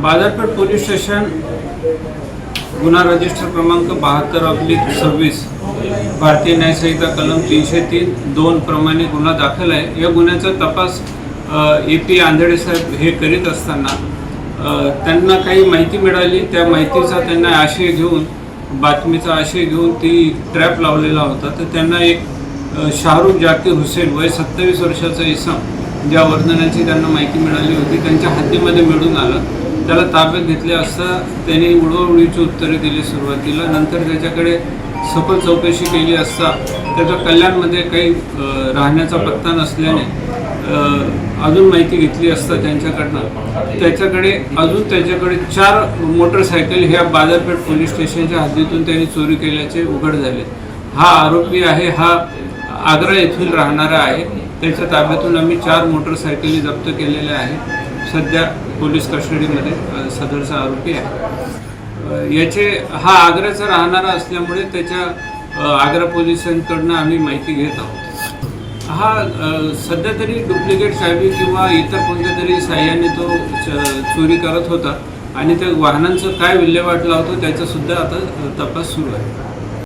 बाजारपेठ police station गुन्हा register क्रमांक 72/26 भारतीय न्याय संहिता कलम 303(2) प्रमाणे गुन्हा दाखल आहे। या गुन्ह्याचा तपास AP आंधळे साहेब हे करीत असताना त्यांना काही माहिती मिळाली। त्या माहितीचा त्यांना आशय घेऊन, बातमीचा आशय घेऊन ती ट्रॅप लावलेला होता। तर त्यांना एक शाहरुख जाकीर हुसेन वय 27 वर्षाचा इसम, ज्या वर्णनाची त्यांना माहिती मिळाली होती, त्यांच्या हद्दीमध्ये मिळून आला। त्याला ताब्यात घेतले असता त्यांनी उडवाउडवीची उत्तरे दिली सुरुवातीला। नंतर त्याच्याकडे सखोल चौकशी केली असता त्याच्या कल्याणमध्ये काही राहण्याचा पत्ता नसल्याने अजून माहिती घेतली असता त्याच्याकडे त्याच्याकडे 4 मोटरसायकल ह्या बाजारपेठ पोलीस स्टेशनच्या हद्दीतून त्यांनी चोरी केल्याचे उघड झाले। हा आरोपी आहे, हा आग्रा येथील राहणारा आहे। त्याच्या ताब्यातून आम्ही 4 मोटरसायकली जप्त केलेल्या आहेत। सध्या पोलीस कस्टडीमध्ये सदरचा आरोपी आहे। हा आग्र्याचा राहणारा असल्यामुळे त्याच्या आग्रा पोलिसांकडून आम्ही माहिती घेत आहोत। हा सध्या तरी डुप्लिकेट चावी किंवा इतर कोणत्या तरी साह्याने तो चोरी करत होता आणि त्या वाहनांचं काय विल्हेवाट लावतो त्याचा सुद्धा आता तपास सुरू आहे।